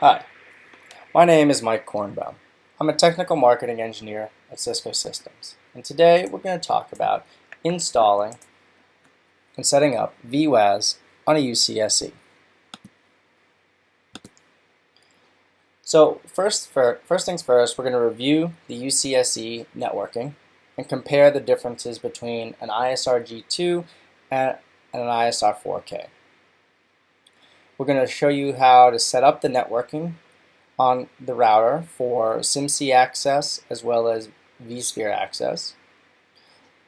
Hi, my name is Mike Kornbaum. I'm a technical marketing engineer at Cisco Systems, and today we're going to talk about installing and setting up vWAAS on a UCS-E. So first things first, we're going to review the UCS-E networking and compare the differences between an ISR G2 and an ISR 4K. We're going to show you how to set up the networking on the router for SIM-C access as well as vSphere access.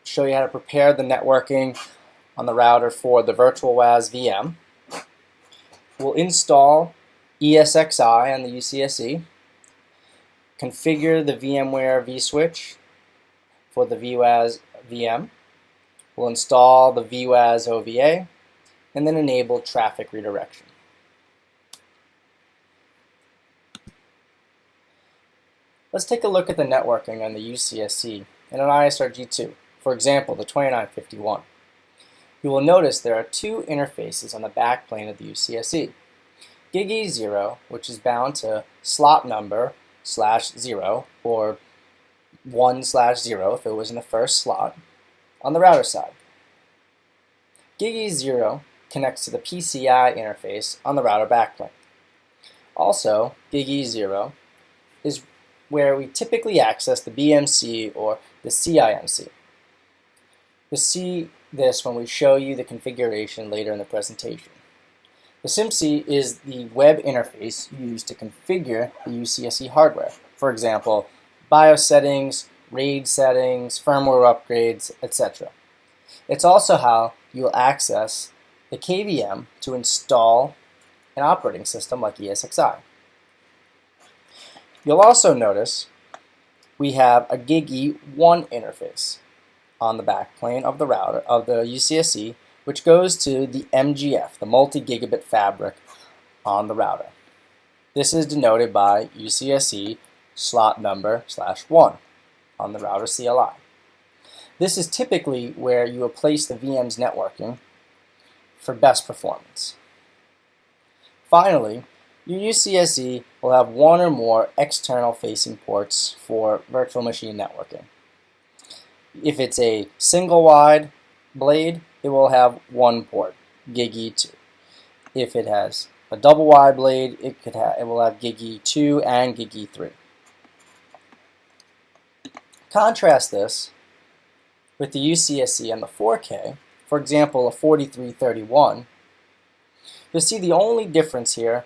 Show you how to prepare the networking on the router for the virtual WAAS VM. We'll install ESXi on the UCS-E, configure the VMware vSwitch for the vWAAS VM. We'll install the vWAAS OVA and then enable traffic redirection. Let's take a look at the networking on the UCS-E and an ISR G2, for example, the 2951. You will notice there are two interfaces on the backplane of the UCS-E. GigE0, which is bound to slot number /0 or 1/0 if it was in the first slot on the router side. GigE0 connects to the PCI interface on the router backplane. Also, GigE0 is where we typically access the BMC or the CIMC. You'll see this when we show you the configuration later in the presentation. The SIM-C is the web interface used to configure the UCS-E hardware. For example, BIOS settings, RAID settings, firmware upgrades, etc. It's also how you'll access the KVM to install an operating system like ESXi. You'll also notice we have a GigE1 interface on the backplane of the router of the UCS-E, which goes to the MGF, the multi-gigabit fabric on the router. This is denoted by UCS-E slot number /1 on the router CLI. This is typically where you will place the VM's networking for best performance. Finally, your UCS-E will have one or more external facing ports for virtual machine networking. If it's a single wide blade, it will have one port, GigE2. If it has a double wide blade, it will have GigE2 and GigE3. Contrast this with the UCS-E and the 4K, for example, a 4331. You'll see the only difference here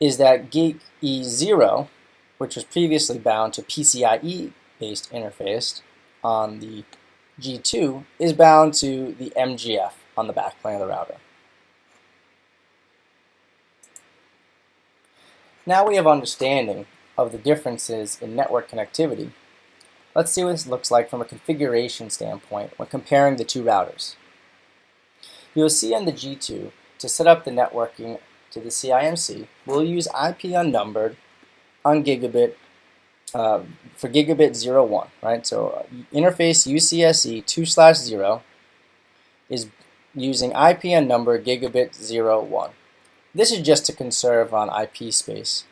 is that GigE0, which was previously bound to PCIe-based interface on the G2, is bound to the MGF on the backplane of the router. Now we have understanding of the differences in network connectivity. Let's see what this looks like from a configuration standpoint when comparing the two routers. You'll see on the G2, to set up the networking to the CIMC, we'll use IP unnumbered on gigabit for gigabit 01, right? So interface UCS-E 2/0 is using IP unnumbered gigabit 01. This is just to conserve on IP space.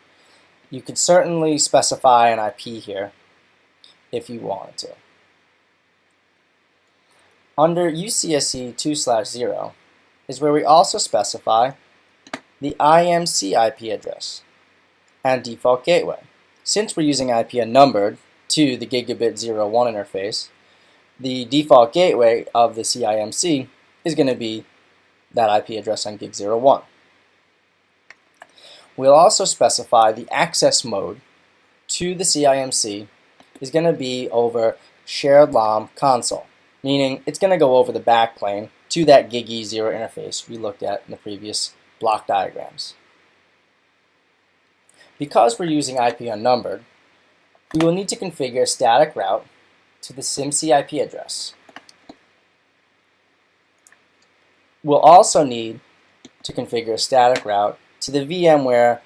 You could certainly specify an IP here if you wanted to. Under UCS-E 2/0 is where we also specify the IMC IP address and default gateway. Since we're using IP unnumbered to the gigabit 01 interface, the default gateway of the CIMC is going to be that IP address on gig 01. We'll also specify the access mode to the CIMC is going to be over shared LAN console, meaning it's going to go over the backplane to that GigE0 interface we looked at in the previous block diagrams. Because we're using IP unnumbered, we will need to configure a static route to the SIM-C IP address. We'll also need to configure a static route to the VMware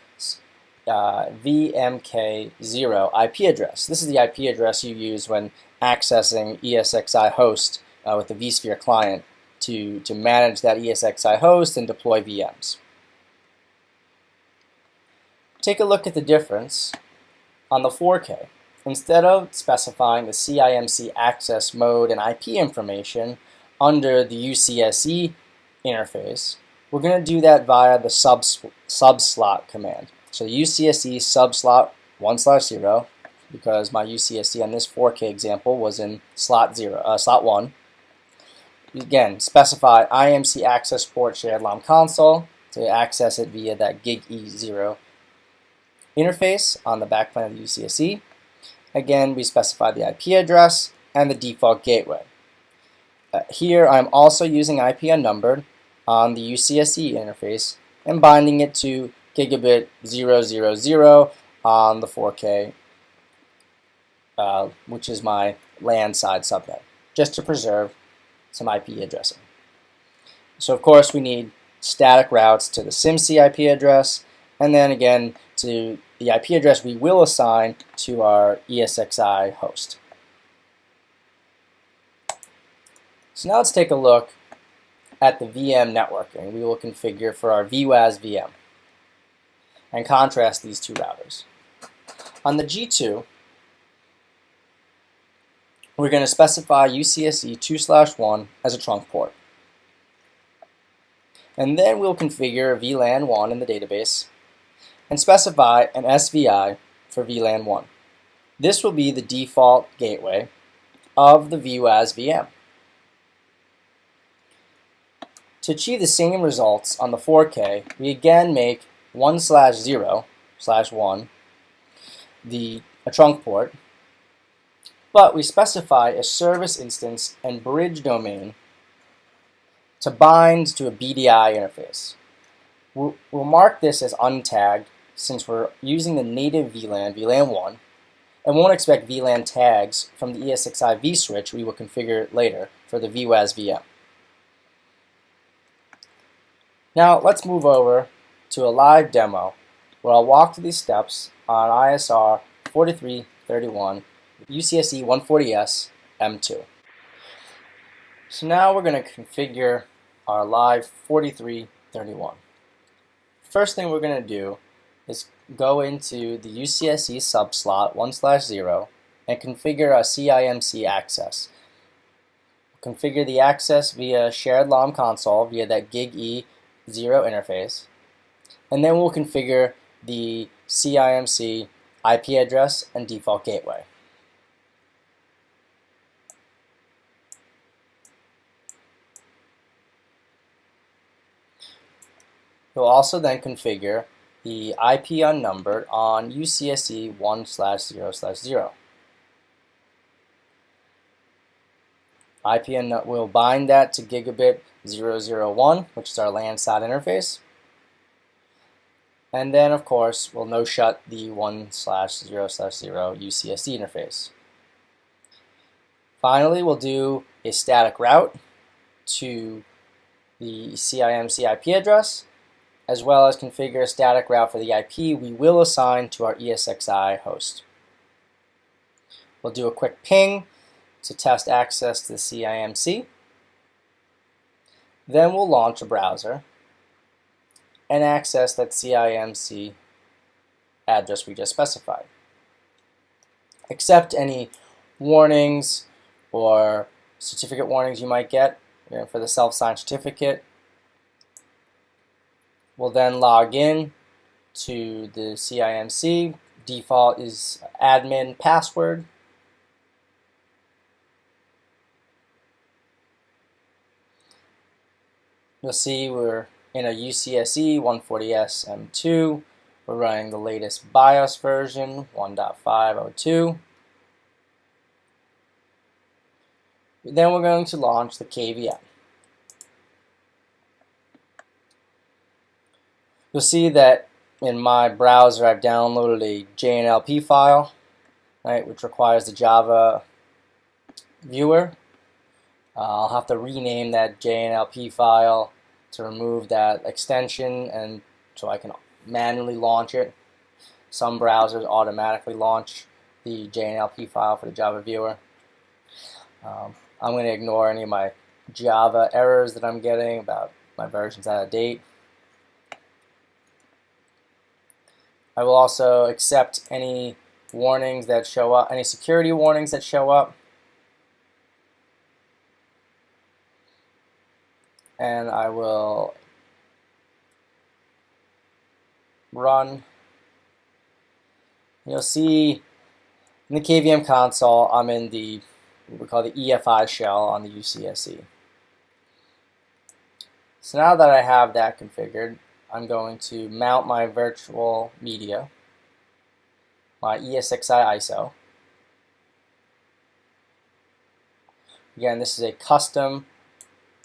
VMK0 IP address. This is the IP address you use when accessing ESXi host with the vSphere client to manage that ESXi host and deploy VMs. Take a look at the difference on the 4K. Instead of specifying the CIMC access mode and IP information under the UCS-E interface, we're going to do that via the subslot command. So UCS-E subslot 1/0, because my UCS-E on this 4K example was in slot 1. Again, specify IMC access port shared LAN console to access it via that gig E0 interface on the backplane of the UCS-E. Again, we specify the IP address and the default gateway. Here I'm also using IP unnumbered on the UCS-E interface and binding it to gigabit 000 on the 4K, which is my LAN side subnet, just to preserve some IP addressing. So of course we need static routes to the SIMC IP address, and then again to the IP address we will assign to our ESXi host. So now let's take a look at the VM networking we will configure for our vWAAS VM and contrast these two routers. On the G2, we're going to specify UCS-E 2/1 as a trunk port. And then we'll configure VLAN 1 in the database and specify an SVI for VLAN 1. This will be the default gateway of the vWAAS VM. To achieve the same results on the 4K, we again make 1/0/1 a trunk port, but we specify a service instance and bridge domain to bind to a BDI interface. We'll mark this as untagged since we're using the native VLAN, VLAN 1, and won't expect VLAN tags from the ESXi vSwitch we will configure later for the vWAAS VM. Now let's move over to a live demo where I'll walk through these steps on ISR 4331 UCS-E 140S M2. So now we're going to configure our live 4331. First thing we're going to do is go into the UCS-E subslot 1/0 and configure our CIMC access. Configure the access via shared LAN console via that gig E0 interface, and then we'll configure the CIMC IP address and default gateway. We'll also then configure the IP unnumbered on UCS-E 1/0/0. We'll bind that to gigabit 001, which is our LAN side interface. And then, of course, we'll no-shut the 1/0/0 UCS-E interface. Finally, we'll do a static route to the CIMC IP address, as well as configure a static route for the IP we will assign to our ESXi host. We'll do a quick ping to test access to the CIMC. Then we'll launch a browser and access that CIMC address we just specified. Accept any warnings or certificate warnings you might get for the self-signed certificate. We'll then log in to the CIMC. Default is admin password. You'll see we're in a UCS-E 140S M2. We're running the latest BIOS version 1.502. Then we're going to launch the KVM. You'll see that in my browser I've downloaded a JNLP file, right, which requires the Java viewer. I'll have to rename that JNLP file to remove that extension and so I can manually launch it. Some browsers automatically launch the JNLP file for the Java viewer. I'm going to ignore any of my Java errors that I'm getting about my versions out of date. I will also accept any warnings that show up, any security warnings that show up. And I will run. You'll see in the KVM console, I'm in what we call the EFI shell on the UCS-E. So now that I have that configured, I'm going to mount my virtual media, my ESXi ISO. Again, this is a custom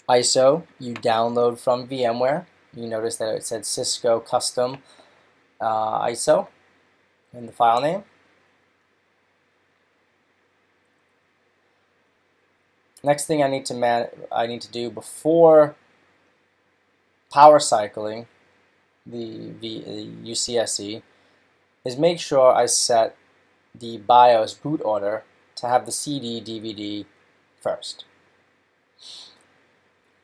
ISO you download from VMware. You notice that it said Cisco custom ISO in the file name. Next thing I need to do before power cycling the UCS-E is make sure I set the BIOS boot order to have the CD DVD first.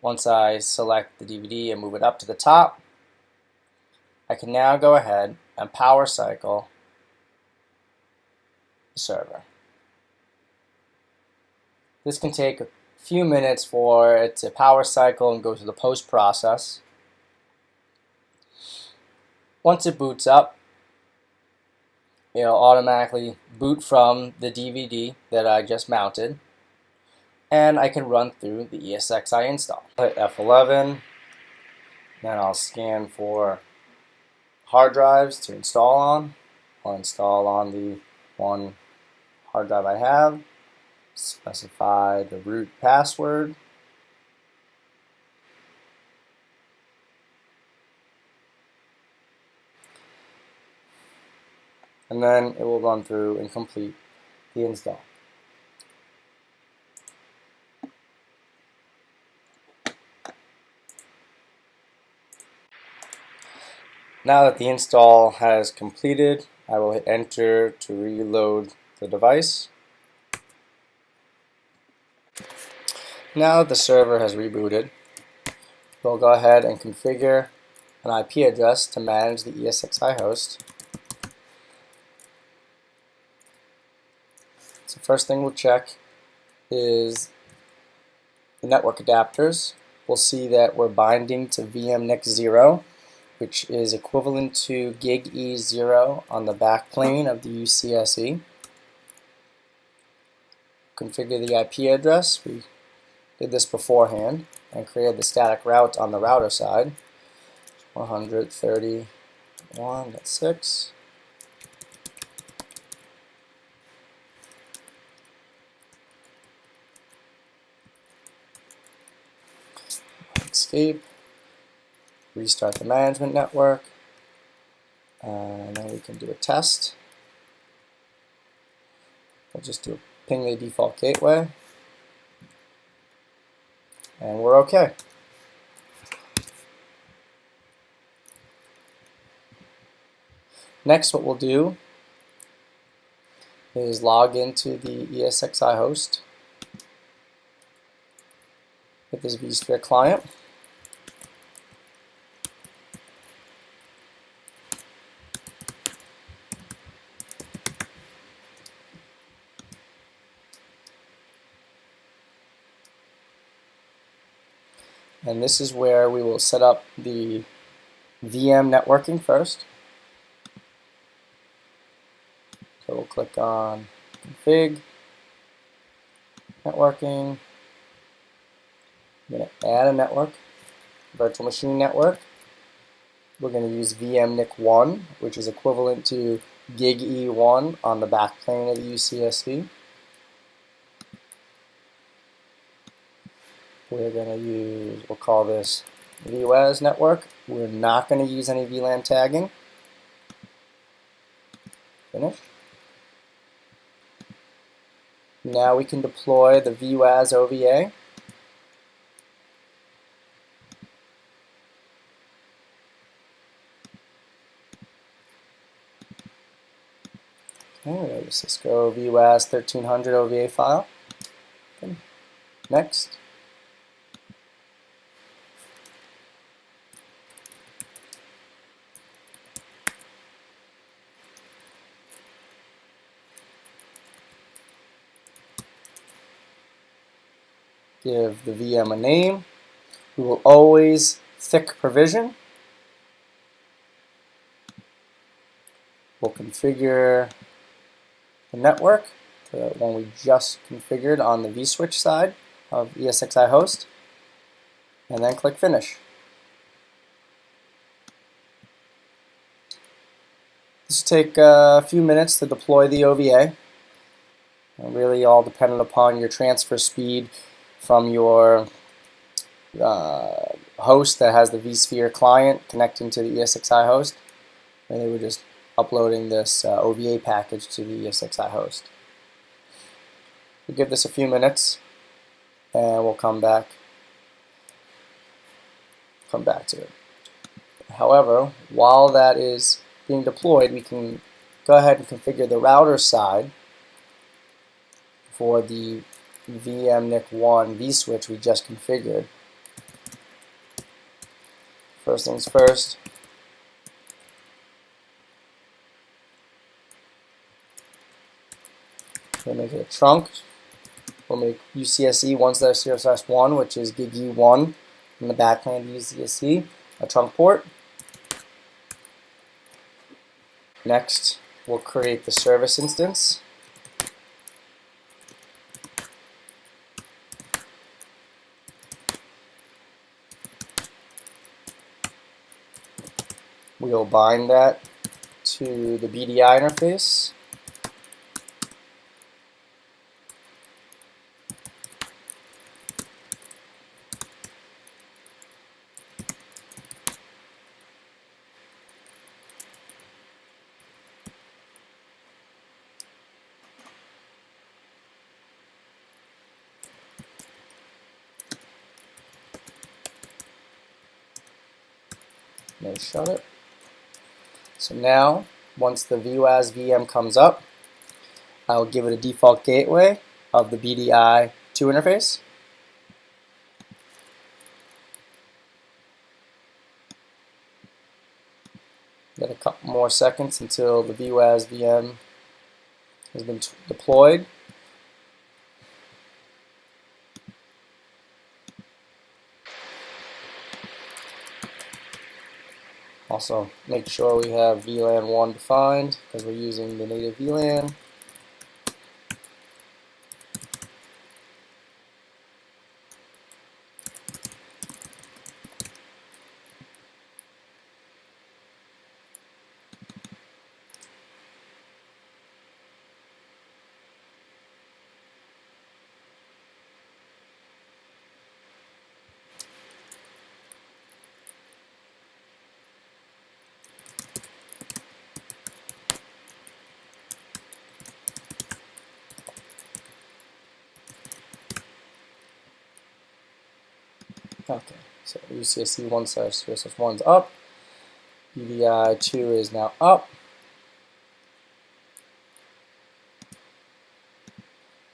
Once I select the DVD and move it up to the top, I can now go ahead and power cycle the server. This can take a few minutes for it to power cycle and go through the post process. Once it boots up, it'll automatically boot from the DVD that I just mounted, and I can run through the ESXi install. Hit F11, then I'll scan for hard drives to install on. I'll install on the one hard drive I have, specify the root password, and then it will run through and complete the install. Now that the install has completed, I will hit enter to reload the device. Now that the server has rebooted, we'll go ahead and configure an IP address to manage the ESXi host. So first thing we'll check is the network adapters. We'll see that we're binding to VMNIC 0, which is equivalent to gig E0 on the backplane of the UCS-E. Configure the IP address. We did this beforehand and created the static route on the router side. 131.6. Escape. Restart the management network, and then we can do a test. We'll just ping the default gateway, and we're okay. Next, what we'll do is log into the ESXi host with this vSphere client. And this is where we will set up the VM networking first. So we'll click on Config, Networking. I'm going to add a network, virtual machine network. We're going to use VMNIC 1, which is equivalent to gig E1 on the backplane of the UCS-E. We're going to use, we'll call this vWAAS network. We're not going to use any VLAN tagging. Finish. Now we can deploy the vWAAS OVA. Okay, we have the Cisco vWAAS 1300 OVA file. Okay. Next. give the VM a name. We will always thick provision. We'll configure the network, the one we just configured on the vSwitch side of ESXi host, and then click Finish. This will take a few minutes to deploy the OVA. Really all dependent upon your transfer speed from your host that has the vSphere client connecting to the ESXi host. And they were just uploading this OVA package to the ESXi host. We'll give this a few minutes and we'll come back to it. However, while that is being deployed, we can go ahead and configure the router side for the VMNIC1 vSwitch we just configured. First things first, we'll make it a trunk. We'll make UCS-E 1/0/1, which is gig E1 in the backend UCS-E, a trunk port. Next, we'll create the service instance. We'll bind that to the BDI interface. Shut it. So now, once the vWAAS VM comes up, I'll give it a default gateway of the BDI 2 interface. Get a couple more seconds until the vWAAS VM has been deployed. Also, make sure we have VLAN 1 defined because we're using the native VLAN. Okay, so UCS-E 1/0/1 is up. BDI 2 is now up.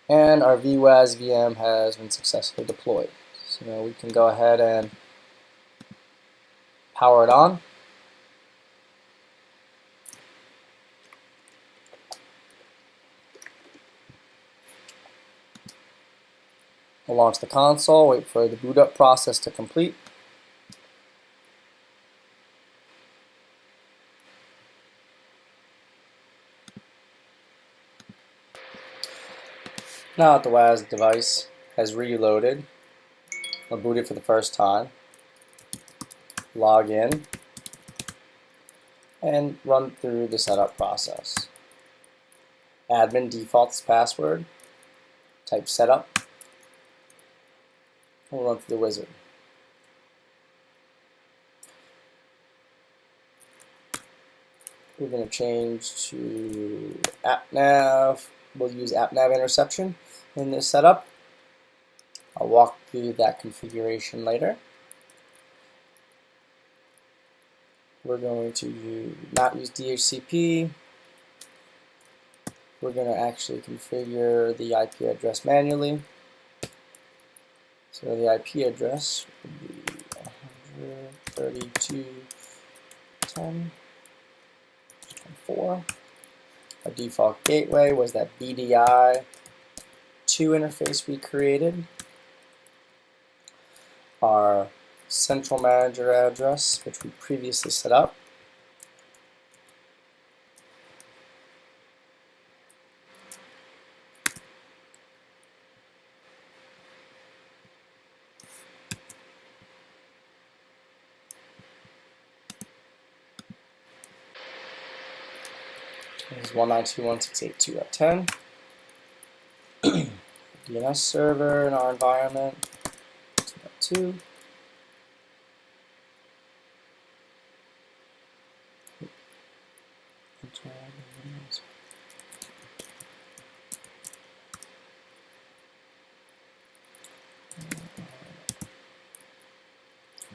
And our vWAAS VM has been successfully deployed. So now we can go ahead and power it on. We'll launch the console, wait for the boot up process to complete. Now that the WAAS device has reloaded, or booted for the first time, log in and run through the setup process. Admin defaults password, type setup. We'll run through the wizard. We're going to change to AppNav. We'll use AppNav interception in this setup. I'll walk through that configuration later. We're going to not use DHCP. We're going to actually configure the IP address manually. So the IP address would be 132.10.4. Our default gateway was that BDI 2 interface we created. central manager address, which we previously set up. This is 192.168.2.10. DNS server in our environment, 2.2.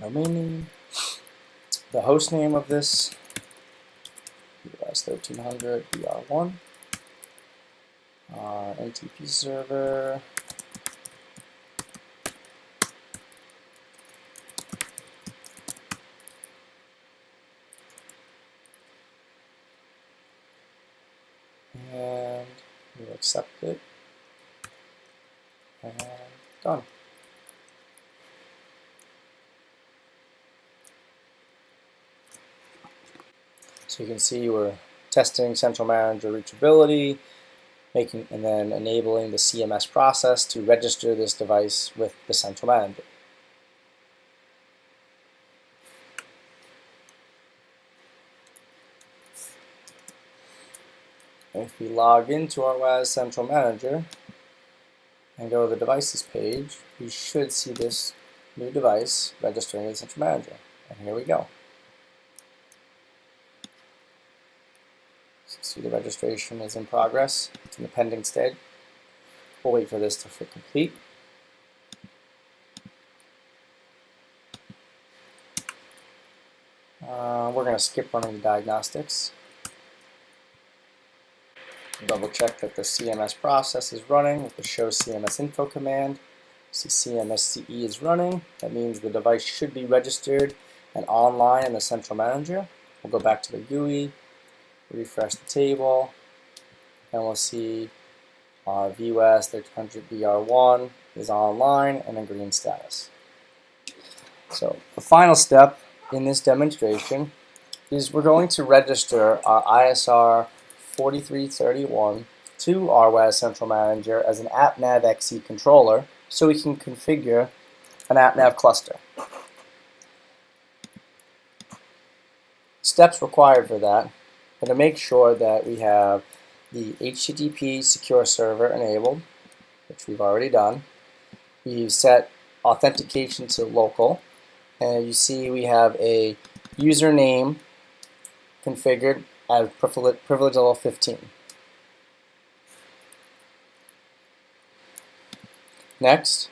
Domain name, the host name of this, US 1300 BR1, our NTP server, and we'll accept it, and done. So you can see we're testing central manager reachability, and then enabling the CMS process to register this device with the central manager. If we log into our WAAS central manager and go to the devices page, we should see this new device registering with central manager. And here we go. See, the registration is in progress. It's in the pending state. We'll wait for this to complete. We're going to skip running the diagnostics. Double check that the CMS process is running with the show CMS info command. See CMS-CE is running. That means the device should be registered and online in the central manager. We'll go back to the GUI, refresh the table, and we'll see our vWAAS 1300 BR1 is online and in green status. So the final step in this demonstration is we're going to register our ISR 4331 to our WAAS Central Manager as an AppNav-XE controller so we can configure an AppNav cluster. Steps required for that are to make sure that we have the HTTP secure server enabled, which we've already done. We've set authentication to local, and you see we have a username configured as privilege level 15. Next,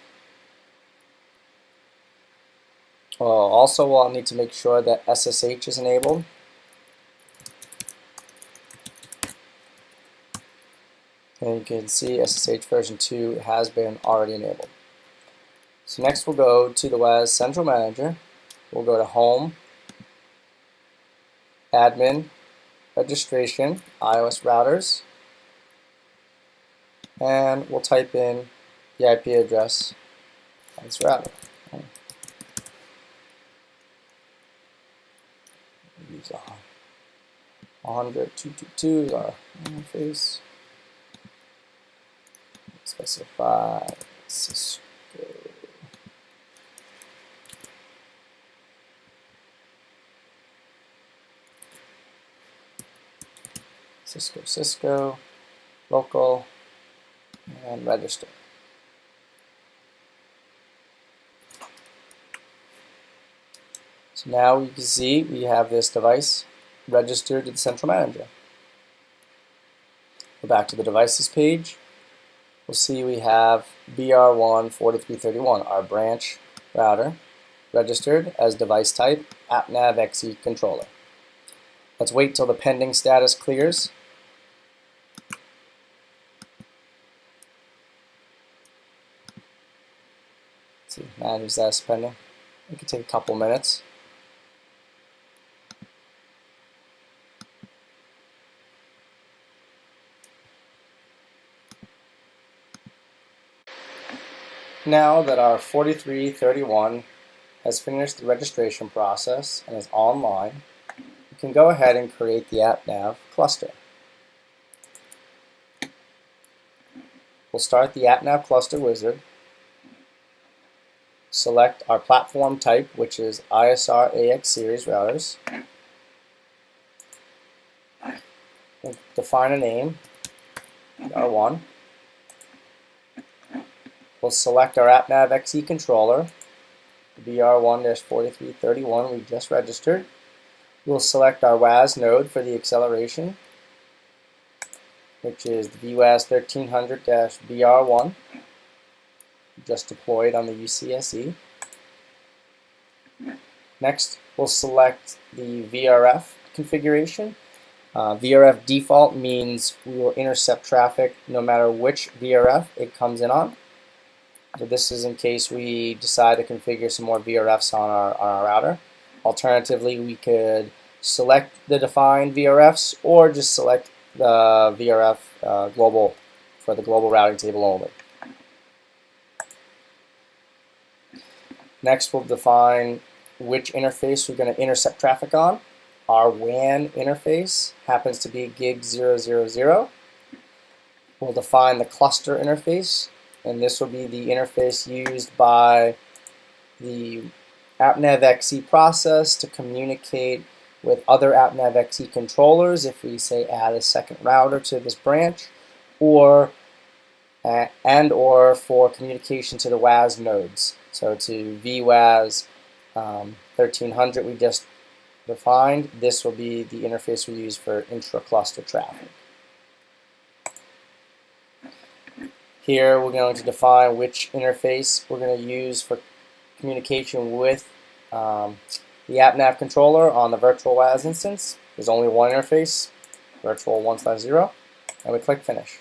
also we'll need to make sure that SSH is enabled. And you can see SSH version 2 has been already enabled. So next we'll go to the WAAS Central Manager. We'll go to Home, Admin, Registration, iOS Routers, and we'll type in the IP address of this router. Use 100.222 is our interface. Specify Cisco. Cisco, local, and register. So now you can see we have this device registered to the central manager. Go back to the devices page. We'll see we have BR1 4331, our branch router, registered as device type AppNav-XE controller. Let's wait till the pending status clears. Let's see, manager status pending. It could take a couple minutes. Now that our 4331 has finished the registration process and is online, you can go ahead and create the AppNav cluster. We'll start the AppNav cluster wizard, select our platform type, which is ISR AX series routers, we'll define a name, R1. We'll select our AppNav-XE controller, BR1-4331 we just registered. We'll select our WAAS node for the acceleration, which is the vWAAS 1300-BR1, just deployed on the UCS-E. Next, we'll select the VRF configuration. VRF default means we will intercept traffic no matter which VRF it comes in on. So this is in case we decide to configure some more VRFs on our router. Alternatively, we could select the defined VRFs or just select the VRF global for the global routing table only. Next, we'll define which interface we're going to intercept traffic on. Our WAN interface happens to be gig 000. We'll define the cluster interface, and this will be the interface used by the AppNav-XE process to communicate with other AppNav-XE controllers if we say add a second router to this branch, or for communication to the WAAS nodes. So to vWAAS 1300 we just defined, this will be the interface we use for intra-cluster traffic. Here we're going to define which interface we're going to use for communication with the AppNav controller on the virtual WAAS instance. There's only one interface, virtual 1/0, and we click Finish.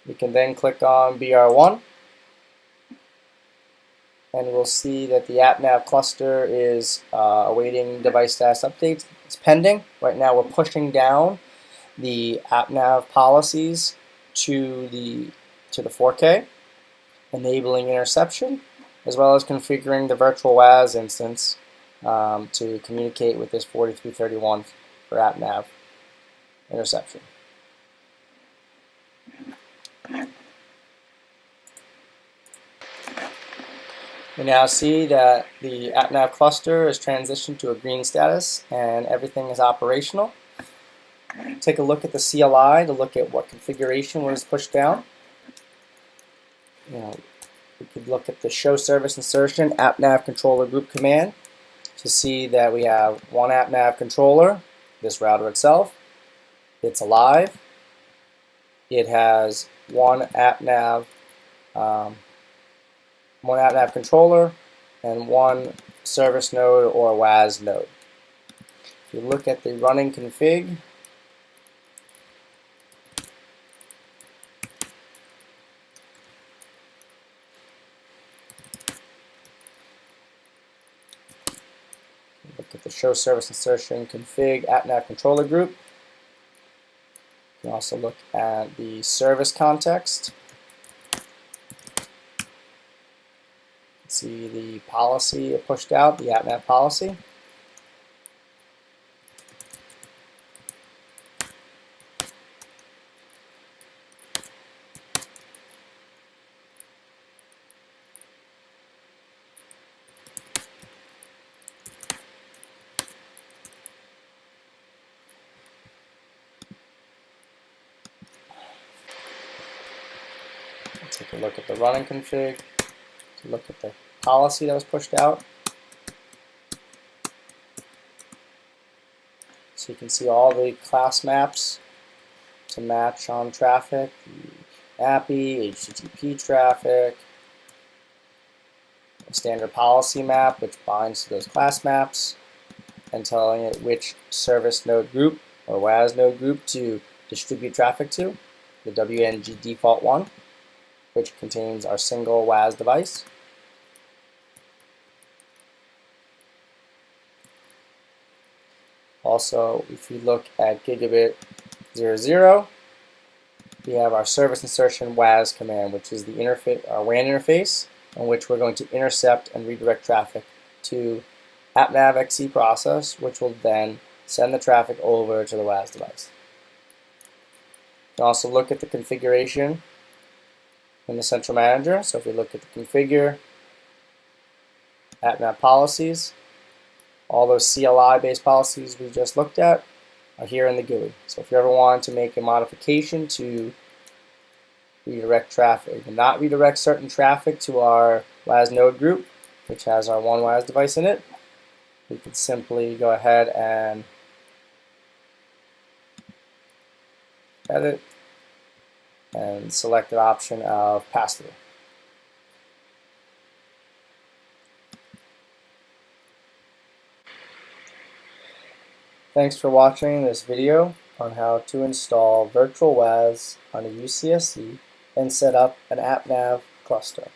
We can then click on BR1, and we'll see that the AppNav cluster is awaiting device status updates. It's pending. Right now we're pushing down the AppNav policies to the 4K, enabling interception, as well as configuring the virtual WAAS instance to communicate with this 4331 for AppNav interception. We now see that the AppNav cluster is transitioned to a green status and everything is operational. Take a look at the CLI to look at what configuration was pushed down. We could look at the show service insertion AppNav controller group command to see that we have one AppNav controller, this router itself. It's alive. It has one AppNav controller and one service node or WAAS node. If you look at the running config, look at the show service insertion config AppNav controller group. You can also look at the service context. See the policy pushed out, the AppNav policy. Let's take a look at the running config, to look at the policy that was pushed out. So you can see all the class maps to match on traffic, the API, HTTP traffic, a standard policy map which binds to those class maps, and telling it which service node group or WAAS node group to distribute traffic to, the WNG default one, which contains our single WAAS device. Also, if we look at gigabit 00, we have our service insertion WAAS command, which is the interface, our WAN interface in which we're going to intercept and redirect traffic to AppNav-XE process, which will then send the traffic over to the WAAS device. You can also look at the configuration in the central manager. So if we look at the configure, AppNav policies, all those CLI-based policies we just looked at are here in the GUI. So if you ever want to make a modification to redirect traffic and not redirect certain traffic to our WAAS node group, which has our one WAAS device in it, we could simply go ahead and edit and select the option of pass-through. Thanks for watching this video on how to install virtual WAAS on a UCS-E and set up an AppNav cluster.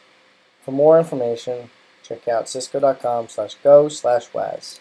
For more information, check out cisco.com/go/WAAS.